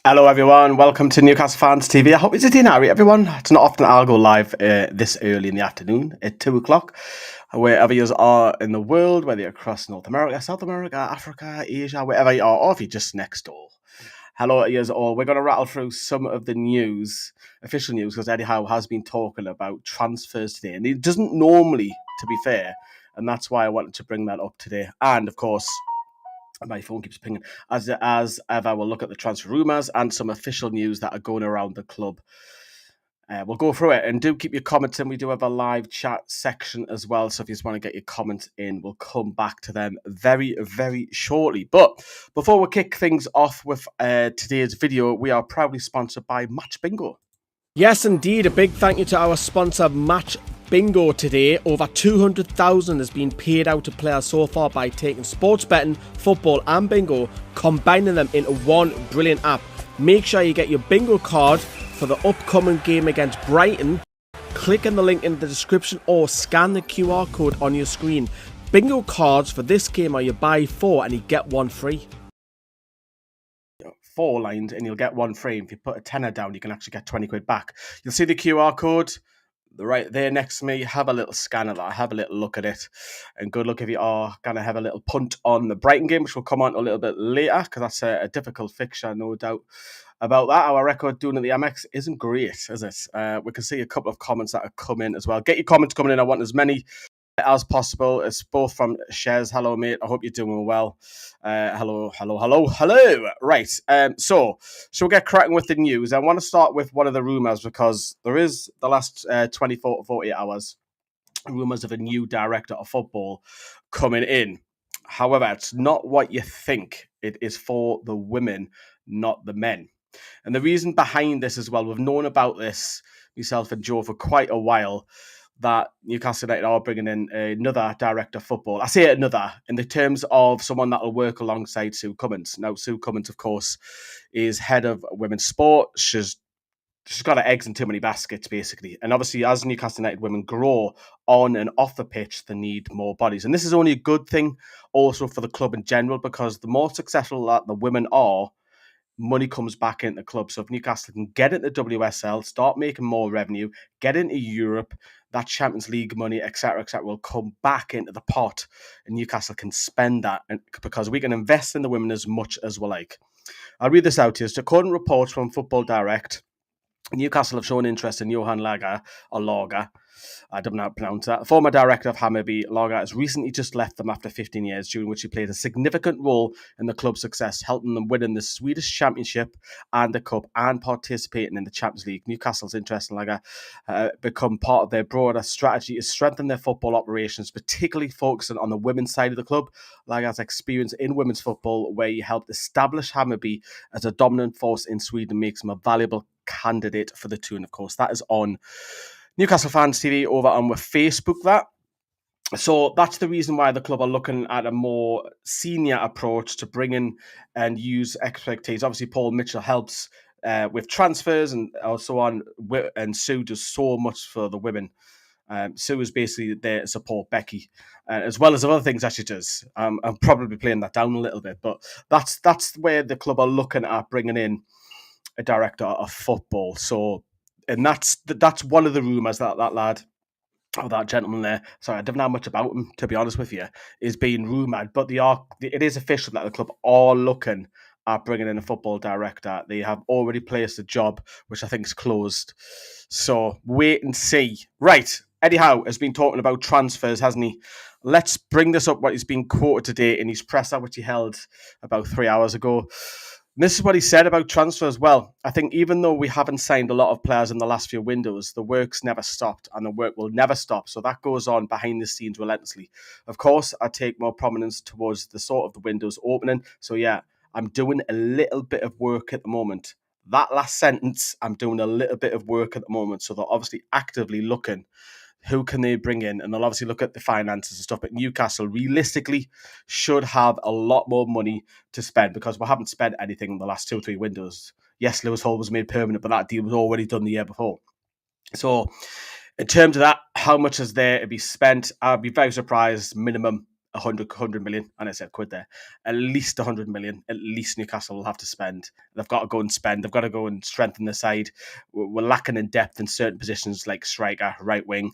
Hello everyone, welcome to Newcastle Fans TV. I hope it's doing alright everyone. It's not often I'll go live this early in the afternoon at 2 o'clock. Wherever you are in the world, whether you're across North America, South America, Africa, Asia, wherever you are, or if you're just next door. Hello to you all. We're going to rattle through some of the news, official news, because Eddie Howe has been talking about transfers today. And he doesn't normally, to be fair, and that's why I wanted to bring that up today. And of course, my phone keeps pinging. As ever, we'll look at the transfer rumours and some official news that are going around the club. We'll go through it, and do keep your comments in. We do have a live chat section as well, so if you just want to get your comments in, we'll come back to them very, very shortly. But before we kick things off with today's video, we are proudly sponsored by Match Bingo. Yes, indeed. A big thank you to our sponsor, Match Bingo, today. Over 200,000 has been paid out to players so far by taking sports betting, football and bingo, combining them into one brilliant app. Make sure you get your bingo card for the upcoming game against Brighton. Click on the link in the description or scan the QR code on your screen. Bingo cards for this game are you buy 4 and you get 1 free. 4 lines and you'll get 1 free. If you put a tenner down, you can actually get 20 quid back. You'll see the QR code right there next to me. Have a little scan of that, have a little look at it, and good luck if you are going to have a little punt on the Brighton game, which will come on a little bit later, because that's a difficult fixture, no doubt about that. Our record doing at the Amex isn't great, is it? We can see a couple of comments that have come in as well. Get your comments coming in. I want as many as possible. It's both from Shez. Hello, mate. I hope you're doing well. Hello. Right. So we'll get cracking with the news. I want to start with one of the rumours, because there is the last 24 to 48 hours rumours of a new director of football coming in. However, it's not what you think. It is for the women, not the men. And the reason behind this as well, we've known about this, myself and Joe, for quite a while, that Newcastle United are bringing in another director of football. I say another in the terms of someone that will work alongside Sue Cummins. Now, Sue Cummins, of course, is head of women's sport. She's got her eggs in too many baskets, basically. And obviously, as Newcastle United women grow on and off the pitch, they need more bodies. And this is only a good thing also for the club in general, because the more successful that the women are, money comes back into the club. So if Newcastle can get into WSL, start making more revenue, get into Europe, that Champions League money, etc., will come back into the pot, and Newcastle can spend that, because we can invest in the women as much as we like. I'll read this out to you. So according to reports from Football Direct, Newcastle have shown interest in Johan Lager, I don't know how to pronounce that. Former director of Hammarby, Lager has recently just left them after 15 years, during which he played a significant role in the club's success, helping them win in the Swedish Championship and the Cup, and participating in the Champions League. Newcastle's interest in Lager become part of their broader strategy to strengthen their football operations, particularly focusing on the women's side of the club. Lager has experience in women's football, where he helped establish Hammarby as a dominant force in Sweden, makes him a valuable candidate for the two. And of course, that is on Newcastle Fans TV over on with Facebook. That. So that's the reason why the club are looking at a more senior approach to bring in and use expertise. Obviously, Paul Mitchell helps with transfers and so on, and Sue does so much for the women. Sue is basically there to support Becky, as well as other things that she does. I'm probably playing that down a little bit, but that's where the club are looking at bringing in a director of football. So, and that's one of the rumours that lad, or that gentleman there, sorry, I don't know much about him, to be honest with you, is being rumoured. But it is official that the club are looking at bringing in a football director. They have already placed a job, which I think is closed. So wait and see. Right, Eddie Howe has been talking about transfers, hasn't he? Let's bring this up, what he's been quoted today in his presser, which he held about 3 hours ago. And this is what he said about transfer as well. I think even though we haven't signed a lot of players in the last few windows, the work's never stopped, and the work will never stop. So that goes on behind the scenes relentlessly. Of course, I take more prominence towards the sort of the windows opening. So yeah, I'm doing a little bit of work at the moment. That last sentence, I'm doing a little bit of work at the moment. So they're obviously actively looking. Who can they bring in? And they'll obviously look at the finances and stuff. But Newcastle realistically should have a lot more money to spend, because we haven't spent anything in the last 2 or 3 windows. Yes, Lewis Hall was made permanent, but that deal was already done the year before. So in terms of that, how much is there to be spent? I'd be very surprised, minimum 100 million, and I said quid there, at least 100 million, at least Newcastle will have to spend. They've got to go and spend. They've got to go and strengthen the side. We're lacking in depth in certain positions like striker, right wing,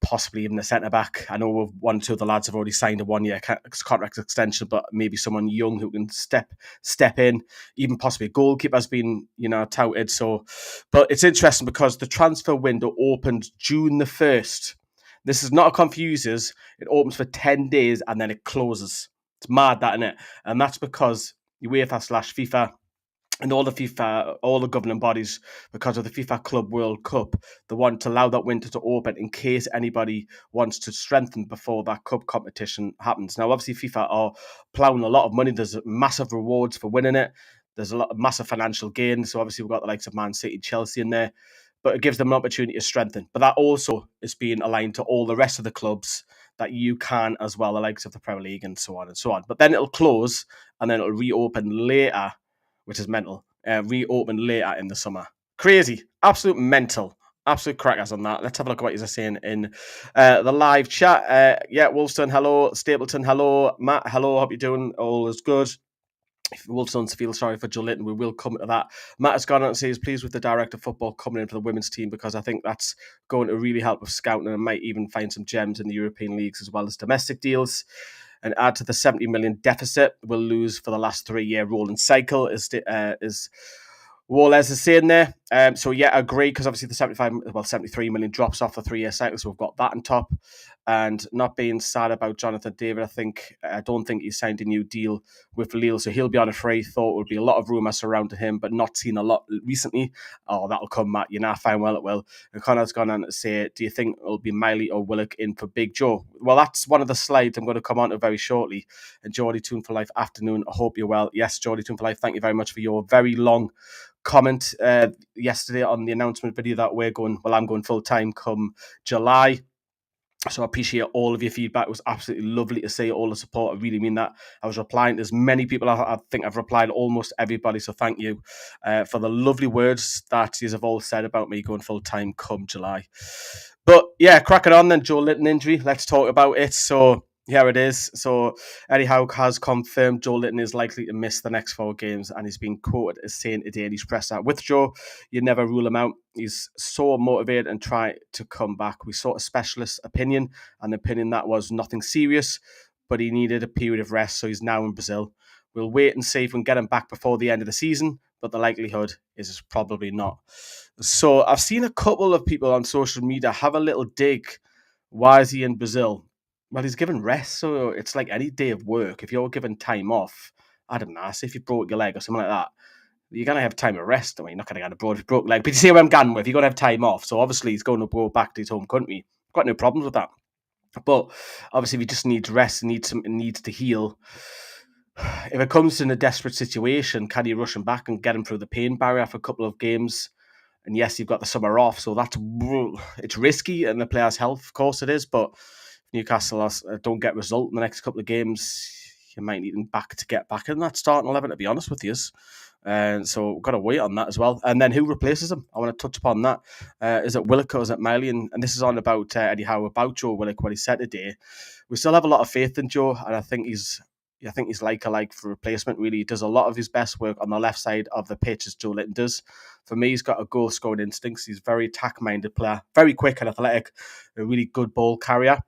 possibly even a centre-back. I know one or two of the lads have already signed a one-year contract extension, but maybe someone young who can step in, even possibly a goalkeeper has been, touted. So, but it's interesting because the transfer window opened June the 1st. This is not a confusers. It opens for 10 days and then it closes. It's mad, that, isn't it? And that's because UEFA/FIFA and all the governing bodies, because of the FIFA Club World Cup, they want to allow that window to open in case anybody wants to strengthen before that cup competition happens. Now, obviously, FIFA are ploughing a lot of money. There's massive rewards for winning it. There's a lot of massive financial gain. So obviously, we've got the likes of Man City, Chelsea in there, but it gives them an opportunity to strengthen. But that also is being aligned to all the rest of the clubs that you can as well, the likes of the Premier League and so on and so on. But then it'll close and then it'll reopen later, which is mental. Reopen later in the summer. Crazy. Absolute mental. Absolute crackers on that. Let's have a look at what you're saying in the live chat. Wolfstone, hello. Stapleton, hello. Matt, hello. Hope you're doing all is good. If Wolfstones feel sorry for Joelinton, we will come to that. Matt has gone on and says, pleased with the director of football coming in for the women's team, because I think that's going to really help with scouting and might even find some gems in the European leagues as well as domestic deals. And add to the 70 million deficit we'll lose for the last 3-year rolling cycle, is Wallace is saying there. I agree, because obviously the 73 million drops off the 3-year cycle, so we've got that on top. And not being sad about Jonathan David, I don't think he signed a new deal with Lille, so he'll be on a free. Thought would be a lot of rumour surrounding him, but not seen a lot recently. Oh, that'll come, Matt. You know, fine, well, it will. And Connor's gone on to say, do you think it'll be Miley or Willock in for Big Joe? Well, that's one of the slides I'm going to come on to very shortly. And Geordie Tune for Life afternoon, I hope you're well. Yes, Geordie Tune for Life, thank you very much for your very long comment yesterday on the announcement video that I'm going full-time come July. So I appreciate all of your feedback. It was absolutely lovely to see all the support. I really mean that. I was replying to as many people. I think I've replied almost everybody. So thank you for the lovely words that you have all said about me going full-time come July. But yeah, cracking on then. Joelinton injury. Let's talk about it. So here it is. So Eddie Howe has confirmed Joelinton is likely to miss the next 4 games, and he's been quoted as saying today in his presser, with Joe, you never rule him out. He's so motivated and try to come back. We sought a specialist opinion, and the opinion that was nothing serious, but he needed a period of rest, so he's now in Brazil. We'll wait and see if we can get him back before the end of the season, but the likelihood is probably not. So I've seen a couple of people on social media have a little dig. Why is he in Brazil? Well, he's given rest, so it's like any day of work. If you're given time off, I don't know, say if you broke your leg or something like that, you're going to have time of rest. I mean, you're not going to get a broke leg, but you see where I'm going with. You're going to have time off. So obviously he's going to go back to his home country. Got no problems with that. But obviously if he just needs rest, needs to heal. If it comes to a desperate situation, can you rush him back and get him through the pain barrier for a couple of games? And yes, you've got the summer off, so it's risky, and the player's health, of course it is, but Newcastle don't get result in the next couple of games, you might need him back to get back in that starting 11, to be honest with you. And so we've got to wait on that as well. And then who replaces him? I want to touch upon that. Is it Willock or is it Miley? And this is on about Eddie Howe, about Joe Willock, what he said today. We still have a lot of faith in Joe, and I think he's like for replacement, really. He does a lot of his best work on the left side of the pitch, as Joelinton does. For me, he's got a goal-scoring instincts. He's a very attack-minded player, very quick and athletic, a really good ball carrier.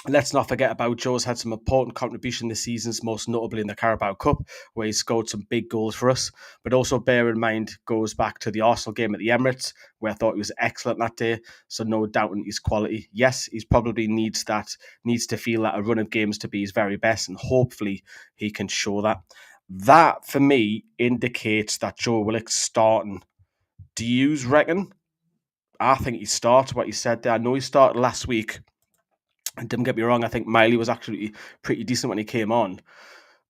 Let's not forget about Joe's had some important contribution this season, most notably in the Carabao Cup, where he scored some big goals for us. But also bear in mind, goes back to the Arsenal game at the Emirates, where I thought he was excellent that day. So no doubting his quality. Yes, he probably needs to feel that a run of games to be his very best, and hopefully he can show that. That, for me, indicates that Joe Willock's starting. Do you reckon? I think he starts what he said there. I know he started last week. And don't get me wrong, I think Miley was actually pretty decent when he came on.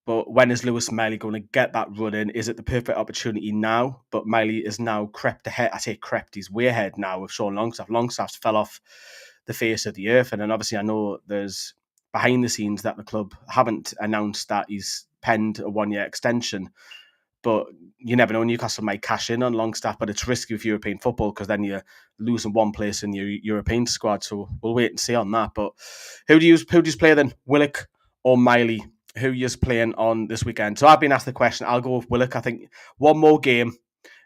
But when is Lewis Miley going to get that run in? Is it the perfect opportunity now? But Miley is now crept ahead. I say crept, he's way ahead now with Sean Longstaff. Longstaff's fell off the face of the earth. And then obviously I know there's behind the scenes that the club haven't announced that he's penned a 1-year extension. But you never know, Newcastle might cash in on Longstaff, but it's risky with European football because then you're losing one place in your European squad. So we'll wait and see on that. But who do you play then? Willock or Miley? Who you're playing on this weekend? So I've been asked the question. I'll go with Willock. I think one more game,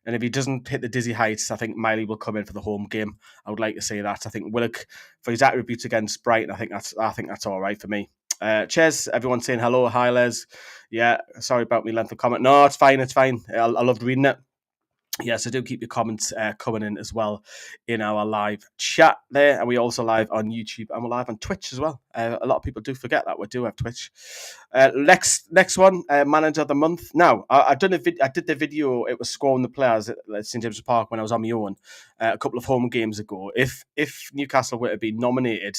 and if he doesn't hit the dizzy heights, I think Miley will come in for the home game. I would like to say that. I think Willock, for his attributes against Brighton, I think that's all right for me. Cheers, everyone saying hello. Hi, Les. Yeah, sorry about me length of comment. No, it's fine. It's fine. I loved reading it. Yes, I do keep your comments coming in as well in our live chat there. And we're also live on YouTube and we're live on Twitch as well. A lot of people do forget that we do have Twitch. Next one, Manager of the Month. Now, I did the video, it was scoring the players at St James's Park when I was on my own a couple of home games ago. If Newcastle were to be nominated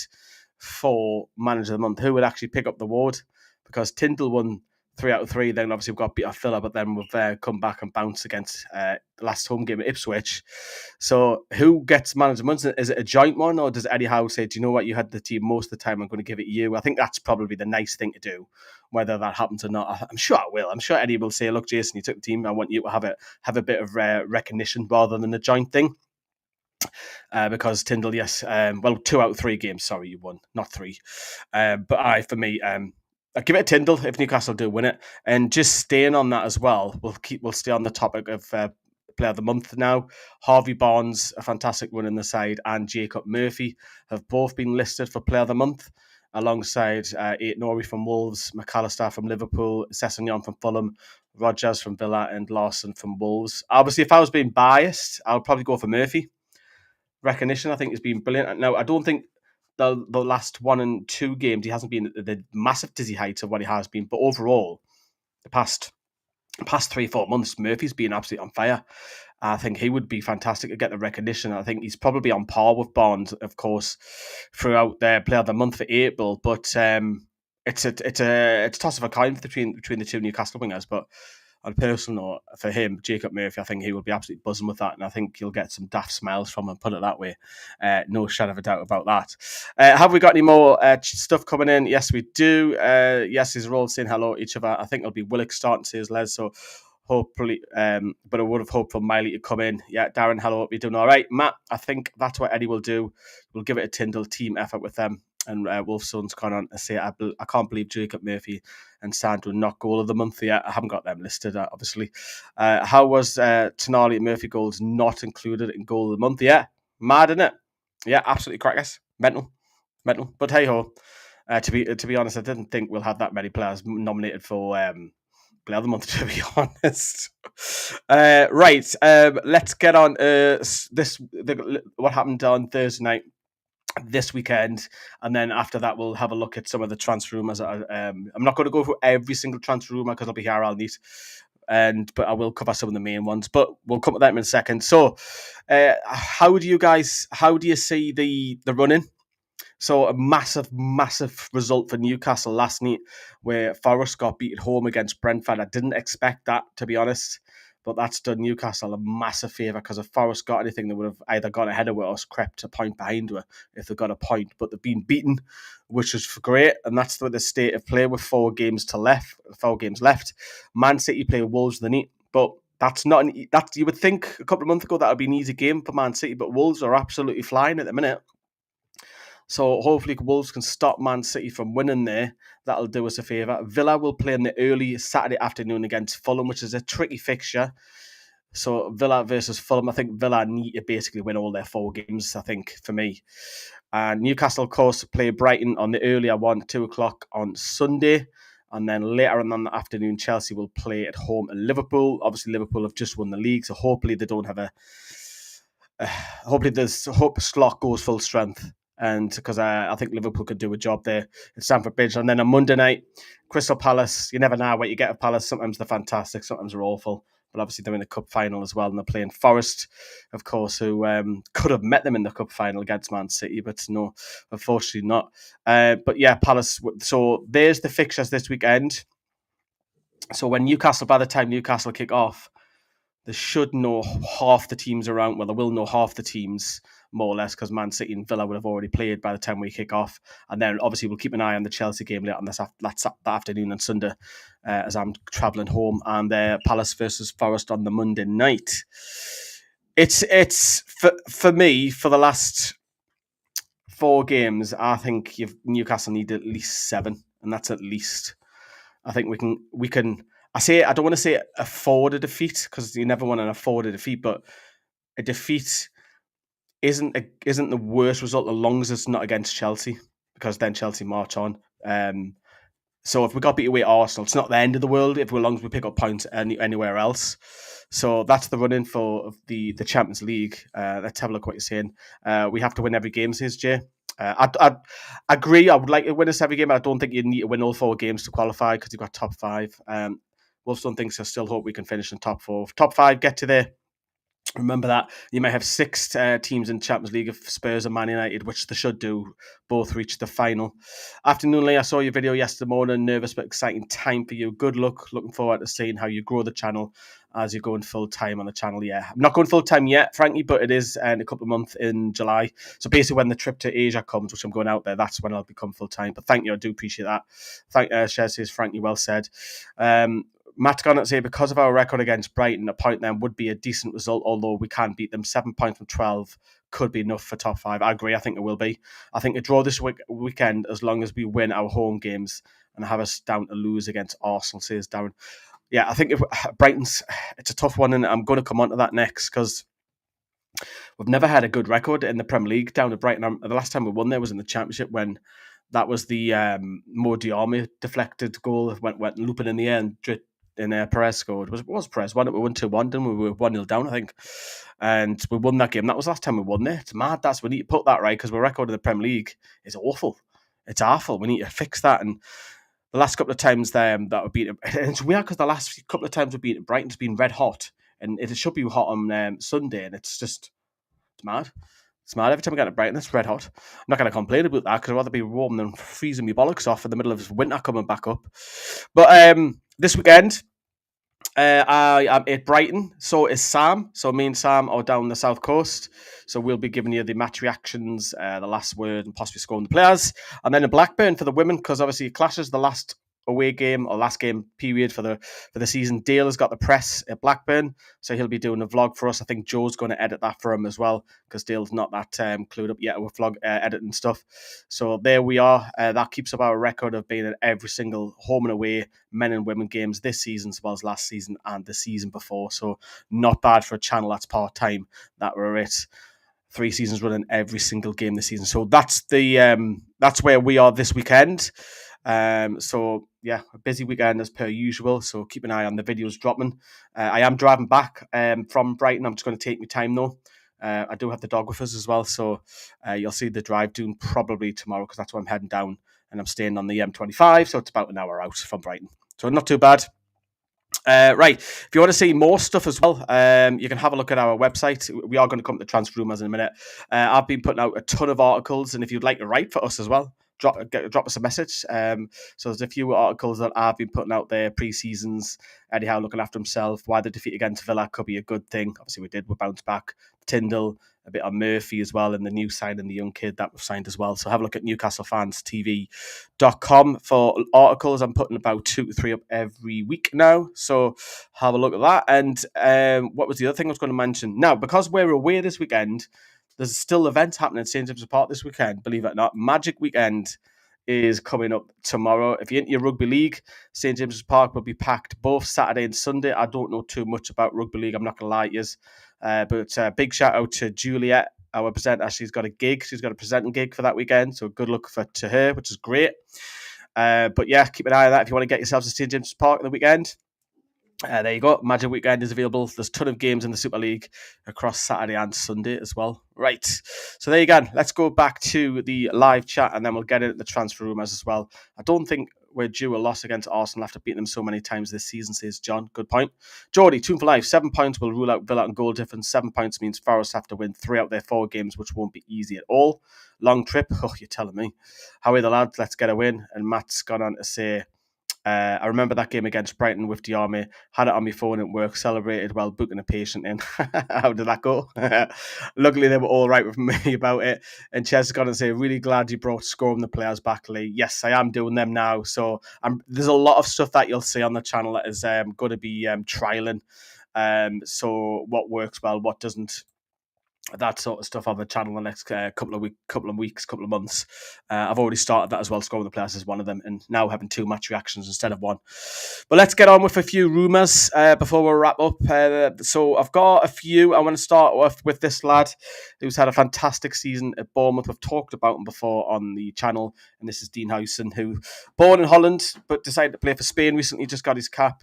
for Manager of the Month, who would actually pick up the award? Because Tindle won 3 out of 3. Then obviously we've got beat off Villa, but then we've come back and bounced against the last home game at Ipswich. So who gets Manager of the Month? Is it a joint one, or does Eddie Howe say, do you know what, you had the team most of the time, I'm going to give it to you? I think that's probably the nice thing to do. Whether that happens or not, I'm sure it will. I'm sure Eddie will say, look, Jason, you took the team, I want you to have a bit of recognition rather than a joint thing. Because Tindle, yes, 2 out of 3 games. Sorry, you won, not 3. But for me, I'll give it to Tindle if Newcastle do win it. And just staying on that as well, we'll stay on the topic of Player of the Month now. Harvey Barnes, a fantastic run in the side, and Jacob Murphy have both been listed for Player of the Month, alongside Aït-Nouri from Wolves, McAllister from Liverpool, Sessegnon from Fulham, Rogers from Villa, and Larson from Wolves. Obviously, if I was being biased, I would probably go for Murphy. Recognition, I think, has been brilliant. Now, I don't think the last 1 and 2 games he hasn't been at the massive dizzy heights of what he has been, but overall, the past 3-4 months, Murphy's been absolutely on fire. I think he would be fantastic to get the recognition. I think he's probably on par with Barnes, of course, throughout their Player of the Month for April. But it's a toss of a coin between the two Newcastle wingers. But on a personal note, for him, Jacob Murphy, I think he will be absolutely buzzing with that, and I think you'll get some daft smiles from him, put it that way. No shadow of a doubt about that. Have we got any more stuff coming in? Yes, we do. Yes, these are all saying hello to each other. I think it'll be Willock starting, says Les, so hopefully, but I would have hoped for Miley to come in. Yeah, Darren, hello, hope you're doing all right. Matt, I think that's what Eddie will do. We'll give it a Tindle team effort with them. And Wolfson's gone on to say, I can't believe Jacob Murphy and Sandro not goal of the month yet. I haven't got them listed, obviously. How was Tonali and Murphy goals not included in goal of the month? Yeah, mad, isn't it? Yeah, absolutely crackers. Mental. But hey ho. To be honest, I didn't think we'll have that many players nominated for Player of the Month, to be honest. Right, let's get on what happened on Thursday night this weekend, and then after that we'll have a look at some of the transfer rumours. I'm not going to go through every single transfer rumour because I'll be here all night, but I will cover some of the main ones, but we'll come to that in a second. So how do you see the run-in? So a massive result for Newcastle last night, where Forest got beat at home against Brentford. I didn't expect that, to be honest, but that's done Newcastle a massive favour, because if Forest got anything, they would have either gone ahead of her or crept a point behind her if they got a point. But they've been beaten, which is great, and that's the state of play with 4 games left. Man City play Wolves the night, but that's not that you would think a couple of months ago that would be an easy game for Man City, but Wolves are absolutely flying at the minute. So hopefully Wolves can stop Man City from winning there. That'll do us a favour. Villa will play in the early Saturday afternoon against Fulham, which is a tricky fixture. So Villa versus Fulham, I think Villa need to basically win all their 4 games, I think, for me. And Newcastle, of course, play Brighton on the earlier one, 2 o'clock on Sunday. And then later on in the afternoon, Chelsea will play at home at Liverpool. Obviously, Liverpool have just won the league, so hopefully they don't have hope Slot goes full strength. And because I think Liverpool could do a job there at Stamford Bridge. And then on Monday night, Crystal Palace. You never know what you get at Palace. Sometimes they're fantastic, sometimes they're awful. But obviously they're in the cup final as well, and they're playing Forest, of course, who could have met them in the cup final against Man City, but no, unfortunately not. But yeah, Palace. So there's the fixtures this weekend. So by the time Newcastle kick off, they should know half the teams around. Well, they will know half the teams, more or less, because Man City and Villa would have already played by the time we kick off. And then, obviously, we'll keep an eye on the Chelsea game later on that afternoon on Sunday as I'm travelling home. And Palace versus Forest on the Monday night. It's for me, for the last 4 games, I think Newcastle need at least 7. and that's at least. I think we can. I don't want to say afford a defeat because you never want to afford a defeat, but a defeat isn't the worst result as long as it's not against Chelsea, because then Chelsea march on. So if we got beat away at Arsenal, it's not the end of the world as long as we pick up points anywhere else. So that's the run-in for the Champions League. Let's have a look at what you're saying. We have to win every game, says Jay. I agree. I would like to win us every game, but I don't think you need to win all 4 games to qualify because you've got top 5. Wolfstone thinks I still hope we can finish in top 4. Top 5, get to there. Remember that you may have 6 teams in Champions League if Spurs and Man United, which they should do, both reach the final. Afternoon, Lee, I saw your video yesterday morning. Nervous but exciting time for you. Good luck. Looking forward to seeing how you grow the channel as you're going full time on the channel. Yeah, I'm not going full time yet, Frankie, but it is in a couple of months in July. So basically, when the trip to Asia comes, which I'm going out there, that's when I'll become full time. But thank you, I do appreciate that. Shez says, Frankie, well said. Matt's gone to say, because of our record against Brighton, a point then would be a decent result, although we can't beat them. 7 points from 12 could be enough for top 5. I agree. I think it will be. I think a draw this weekend, as long as we win our home games and have us down to lose against Arsenal, says Darren. Yeah, I think if Brighton's, it's a tough one, and I'm going to come on to that next because we've never had a good record in the Premier League down at Brighton. The last time we won there was in the Championship when that was the Mo Diarmi deflected goal, went looping in the air and Perez scored. It was Perez won it. We won 2-1, didn't we? We were 1-0 down, I think. And we won that game. That was the last time we won there. It's mad. We need to put that right because our record in the Premier League is awful. It's awful. We need to fix that. And the last couple of times that we beat it, and it's weird because the last couple of times we beat it, Brighton's been red hot. And it should be hot on Sunday. And it's mad. It's mad. Every time I get to Brighton, it's red hot. I'm not going to complain about that because I'd rather be warm than freezing me bollocks off in the middle of winter coming back up. But this weekend, I am at Brighton. So is Sam. So me and Sam are down the south coast. So we'll be giving you the match reactions, the last word, and possibly scoring the players. And then a Blackburn for the women, because obviously it clashes the last away game or last game period for the season. Dale has got the press at Blackburn, so he'll be doing a vlog for us. I think Joe's going to edit that for him as well, because Dale's not that clued up yet with vlog editing stuff. So there we are. That keeps up our record of being at every single home and away men and women games this season, as well as last season and the season before. So not bad for a channel that's part-time, that we're at 3 seasons running every single game this season. So that's where we are this weekend. So yeah, a busy weekend as per usual. So keep an eye on the videos dropping. I am driving back from Brighton. I'm just going to take my time though. I do have the dog with us as well, so you'll see the drive doing probably tomorrow because that's where I'm heading down, and I'm staying on the M25, so it's about an hour out from Brighton. So not too bad. Right, if you want to see more stuff as well, you can have a look at our website. We are going to come to transfer rumors in a minute. I've been putting out a ton of articles, and if you'd like to write for us as well, drop us a message. So there's a few articles that I've been putting out there, pre-seasons, Eddie Howe looking after himself, why the defeat against Villa could be a good thing. Obviously we bounce back. Tindle, a bit on Murphy as well, and the new signing, the young kid that we've signed as well. So have a look at newcastlefanstv.com for articles. I'm putting about 2 to 3 up every week now, so have a look at that. And what was the other thing I was going to mention? Now, because we're away this weekend, there's still events happening at St. James's Park this weekend, believe it or not. Magic Weekend is coming up tomorrow. If you're into your rugby league, St. James's Park will be packed both Saturday and Sunday. I don't know too much about rugby league, I'm not going to lie to you. But big shout out to Juliet, our presenter. She's got a gig. She's got a presenting gig for that weekend. So good luck to her, which is great. But yeah, keep an eye on that if you want to get yourselves to St. James's Park on the weekend. There you go. Magic Weekend is available. There's a ton of games in the Super League across Saturday and Sunday as well. Right. So there you go. Let's go back to the live chat and then we'll get into the transfer rumours as well. I don't think we're due a loss against Arsenal after beating them so many times this season, says John. Good point. Geordie, 2 for life. 7 points will rule out Villa and goal difference. 7 points means Forest have to win 3 out of their 4 games, which won't be easy at all. Long trip. Oh, you're telling me. How are the lads? Let's get a win. And Matt's gone on to say, I remember that game against Brighton with Diarmi. Had it on my phone at work, celebrated while booking a patient in. How did that go? Luckily, they were all right with me about it. And Ches has got to say, really glad you brought scoring the players back, Lee. Yes, I am doing them now. So there's a lot of stuff that you'll see on the channel that is going to be trialing. So what works well, what doesn't. that sort of stuff on the channel the next couple of weeks, couple of months. I've already started that as well. Scoring the players is one of them, and now having 2 match reactions instead of 1. But let's get on with a few rumours before we wrap up. So I've got a few. I want to start with this lad who's had a fantastic season at Bournemouth. We've talked about him before on the channel, and this is Dean Hyson, who born in Holland but decided to play for Spain recently. Just got his cap,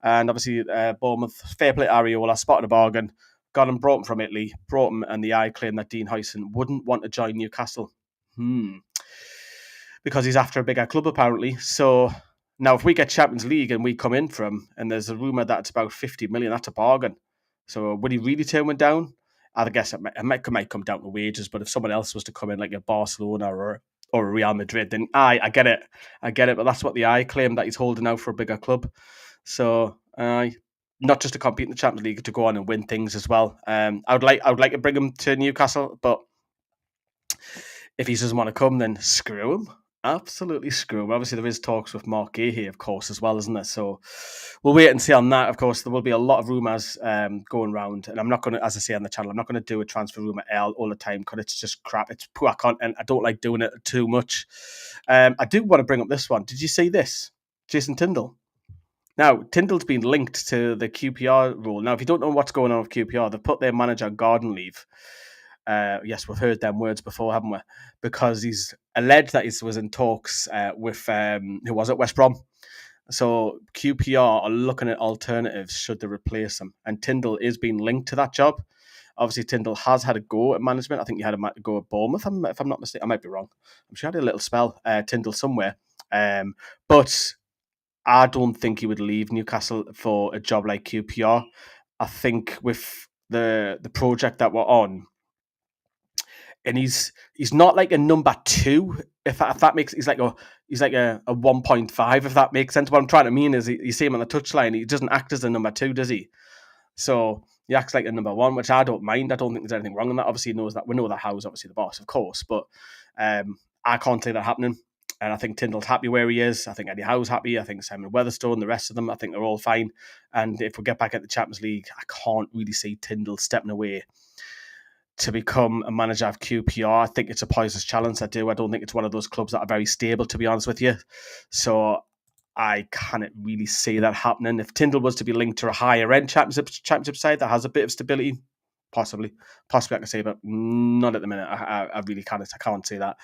and obviously Bournemouth, fair play to Areola, spotted a bargain. Got him, brought him from Italy, and the eye claim that Dean Hyson wouldn't want to join Newcastle. Because he's after a bigger club, apparently. So now if we get Champions League and we come in for him, and there's a rumour that it's about 50 million, that's a bargain. So would he really turn one down? I guess it might come down to wages, but if someone else was to come in, like a Barcelona or a Real Madrid, then I get it. But that's what the eye claim, that he's holding out for a bigger club. So not just to compete in the Champions League, to go on and win things as well. I would like to bring him to Newcastle, but if he doesn't want to come, then screw him. Absolutely screw him. Obviously, there is talks with Mark Gahey, of course, as well, isn't there? So we'll wait and see on that. Of course, there will be a lot of rumours going around, and I'm not going to, as I say on the channel, I'm not going to do a transfer rumour all the time because it's just crap. It's poor content. I don't like doing it too much. I do want to bring up this one. Did you see this? Jason Tindle. Now, Tindle's been linked to the QPR rule. Now, if you don't know what's going on with QPR, they've put their manager on garden leave. Yes, we've heard them words before, haven't we? Because he's alleged that he was in talks with, who was it, West Brom. So QPR are looking at alternatives should they replace him. And Tindle is being linked to that job. Obviously, Tindle has had a go at management. I think he had a go at Bournemouth, if I'm not mistaken. I might be wrong. I'm sure he had a little spell, Tindle, somewhere. But I don't think he would leave Newcastle for a job like QPR. I think with the project that we're on, and he's not like a number 2, if that makes, he's like a 1.5, if that makes sense. What I'm trying to mean is you see him on the touchline, he doesn't act as a number 2, does he? So he acts like a number 1, which I don't mind. I don't think there's anything wrong in that. Obviously, we know that Howe's obviously the boss, of course, but I can't see that happening. And I think Tindle's happy where he is. I think Eddie Howe's happy. I think Simon Weatherstone, the rest of them, I think they're all fine. And if we get back at the Champions League, I can't really see Tindle stepping away to become a manager of QPR. I think it's a poisonous challenge. I don't think it's one of those clubs that are very stable, to be honest with you. So I can't really see that happening. If Tindle was to be linked to a higher end championship side that has a bit of stability, possibly I can say, but not at the minute. I really can't. I can't say that.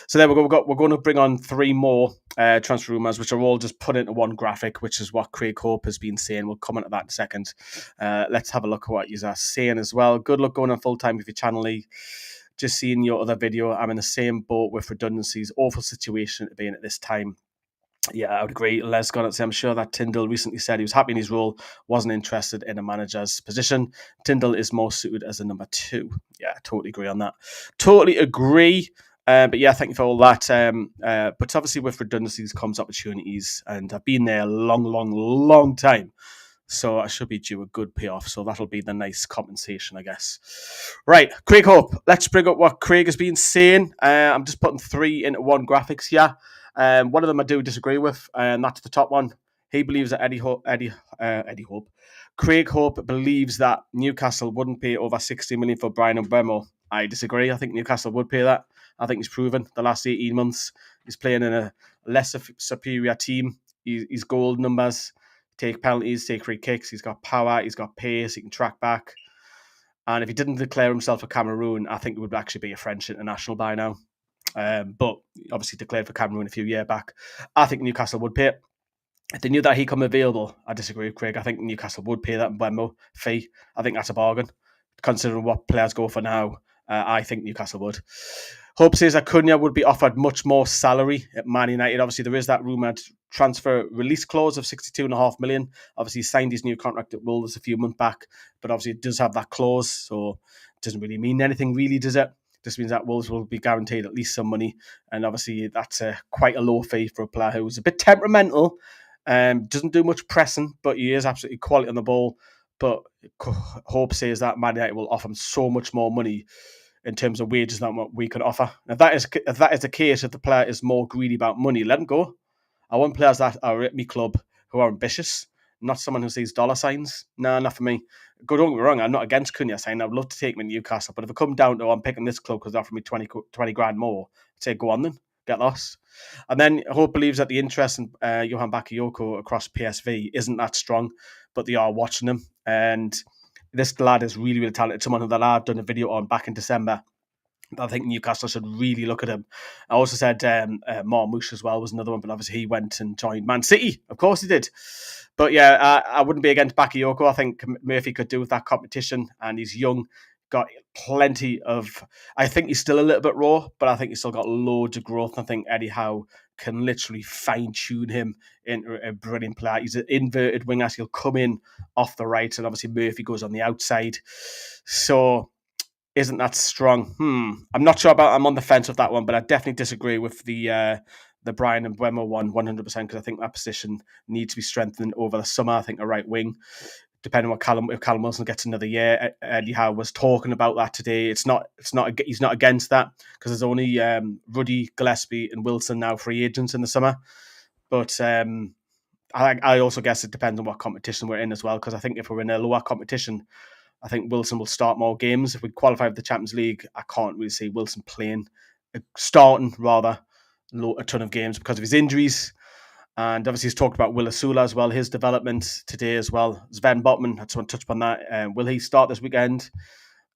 So there we go. We're going to bring on 3 more transfer rumours, which are all just put into one graphic, which is what Craig Hope has been saying. We'll comment on that in a second. Let's have a look at what you are saying as well. Good luck going on full time with your channel, Lee. Just seeing your other video, I'm in the same boat with redundancies. Awful situation to be in at this time. Yeah, I would agree. Les got it. I'm sure that Tindle recently said he was happy in his role, wasn't interested in a manager's position. Tindle is more suited as a number 2. Yeah, totally agree on that. Totally agree. But yeah, thank you for all that. But obviously with redundancies comes opportunities, and I've been there a long time. So I should be due a good payoff. So that'll be the nice compensation, I guess. Right, Craig Hope. Let's bring up what Craig has been saying. I'm just putting 3 into one graphics here. One of them I do disagree with, and that's the top one. He believes that Eddie Hope. Craig Hope believes that Newcastle wouldn't pay over 60 million for Brian Mbeumo. I disagree. I think Newcastle would pay that. I think he's proven the last 18 months he's playing in a less superior team. He's goal numbers, take penalties, take free kicks. He's got power. He's got pace. He can track back. And if he didn't declare himself for Cameroon, I think it would actually be a French international by now. But obviously declared for Cameroon a few years back. I think Newcastle would pay it. If they knew that he come available, I disagree with Craig. I think Newcastle would pay that Mbeumo fee. I think that's a bargain. Considering what players go for now, I think Newcastle would. Hope says that Cunha would be offered much more salary at Man United. Obviously, there is that rumoured transfer release clause of 62.5 million. Obviously, he signed his new contract at Wolves a few months back, but obviously it does have that clause, so it doesn't really mean anything, really, does it? This means that Wolves will be guaranteed at least some money, and obviously that's quite a low fee for a player who's a bit temperamental, doesn't do much pressing, but he is absolutely quality on the ball. But Hope says that Man United will offer him so much more money in terms of wages than what we can offer. If that is the case, if the player is more greedy about money, let him go. I want players that are at my club who are ambitious, not someone who sees dollar signs. No, not for me. Go, don't get me wrong, I'm not against Cunha saying I'd love to take him in Newcastle, but if it come down to I'm picking this club because they offer me 20 grand more, I'd say go on then, get lost. And then Hope believes that the interest in Johan Bakayoko across PSV isn't that strong, but they are watching him. And this lad is really, really talented. Someone that I've done a video on back in December. I think Newcastle should really look at him. I also said Marmoush as well was another one, but obviously he went and joined Man City. Of course he did. But yeah, I wouldn't be against Bakayoko. I think Murphy could do with that competition, and he's young, got plenty of... I think he's still a little bit raw, but I think he's still got loads of growth. I think Eddie Howe can literally fine-tune him into a brilliant player. He's an inverted winger, so he'll come in off the right, and obviously Murphy goes on the outside. So... isn't that strong? I'm not sure about. I'm on the fence with that one, but I definitely disagree with the Brian and Mbeumo one 100% because I think that position needs to be strengthened over the summer. I think a right wing, depending on if Callum Wilson gets another year. Eddie Howe was talking about that today. He's not against that because there's only Ruddy, Gillespie, and Wilson now free agents in the summer. But I also guess it depends on what competition we're in as well. Because I think if we're in a lower competition, I think Wilson will start more games. If we qualify for the Champions League, I can't really see Wilson starting a ton of games because of his injuries. And obviously he's talked about Will Osula as well, his development today as well. Sven Botman, I just want to touch upon that. Will he start this weekend?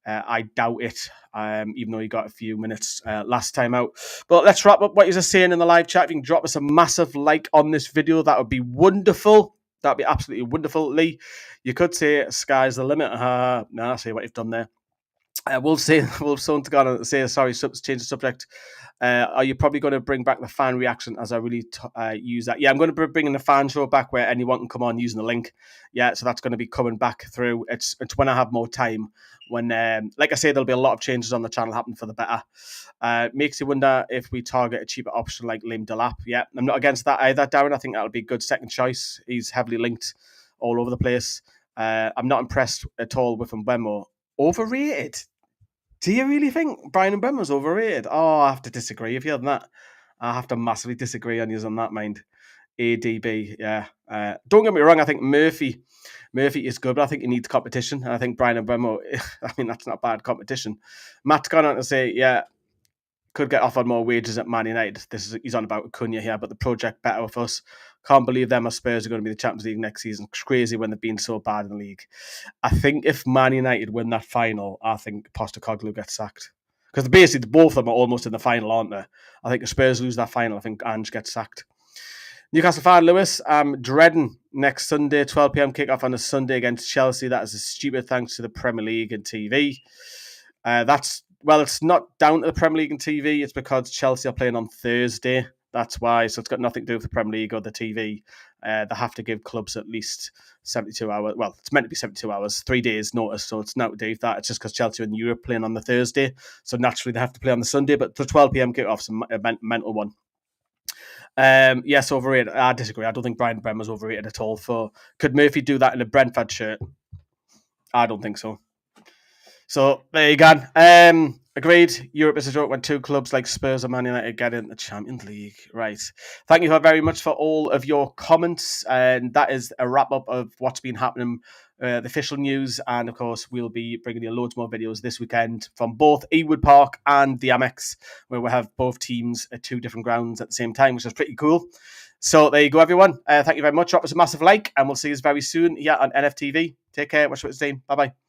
I doubt it, even though he got a few minutes last time out. But let's wrap up what you're saying in the live chat. If you can drop us a massive like on this video, that would be wonderful. That'd be absolutely wonderful. Lee, you could say sky's the limit. No, I see what you've done there. We'll someone to go and say, sorry, change the subject. Are you probably going to bring back the fan reaction as I really use that? Yeah, I'm going to be bringing the fan show back where anyone can come on using the link. Yeah, so that's going to be coming back through. It's when I have more time. When, like I say, there'll be a lot of changes on the channel happening for the better. Makes you wonder if we target a cheaper option like Liam Delap. Yeah, I'm not against that either, Darren. I think that'll be a good second choice. He's heavily linked all over the place. I'm not impressed at all with Mbeumo. Overrated? Do you really think Brian Mbeumo's overrated? Oh, I have to disagree with you on that. I have to massively disagree on you on that mind. ADB, yeah. Don't get me wrong, I think Murphy is good, but I think he needs competition. And I think Brian Mbeumo, I mean, that's not bad competition. Matt's gone on to say, yeah, could get offered more wages at Man United. He's on about Cunha here, but the project better with us. Can't believe them as Spurs are going to be the Champions League next season. It's crazy when they've been so bad in the league. I think if Man United win that final, I think Postecoglou gets sacked. Because basically both of them are almost in the final, aren't they? I think if Spurs lose that final, I think Ange gets sacked. Newcastle fan Lewis, I'm dreading next Sunday, 12 p.m. kickoff on a Sunday against Chelsea. That is a stupid thanks to the Premier League and TV. It's not down to the Premier League and TV. It's because Chelsea are playing on Thursday. That's why. So it's got nothing to do with the Premier League or the TV. They have to give clubs at least 72 hours. Well, it's meant to be 72 hours, 3 days notice. So it's not to do with that. It's just because Chelsea are in Europe playing on the Thursday. So naturally they have to play on the Sunday. But the 12 p.m. kickoff's a mental one. Yes, overrated. I disagree. I don't think Brian Mbeumo's overrated at all. Could Murphy do that in a Brentford shirt? I don't think so. So there you go. Agreed. Europe is a joke when two clubs like Spurs and Man United get in the Champions League. Right. Thank you very much for all of your comments. And that is a wrap up of what's been happening, the official news. And of course, we'll be bringing you loads more videos this weekend from both Ewood Park and the Amex, where we have both teams at two different grounds at the same time, which is pretty cool. So there you go, everyone. Thank you very much. Drop us a massive like, and we'll see you very soon here on NFTV. Take care. Watch what it's saying. Bye bye.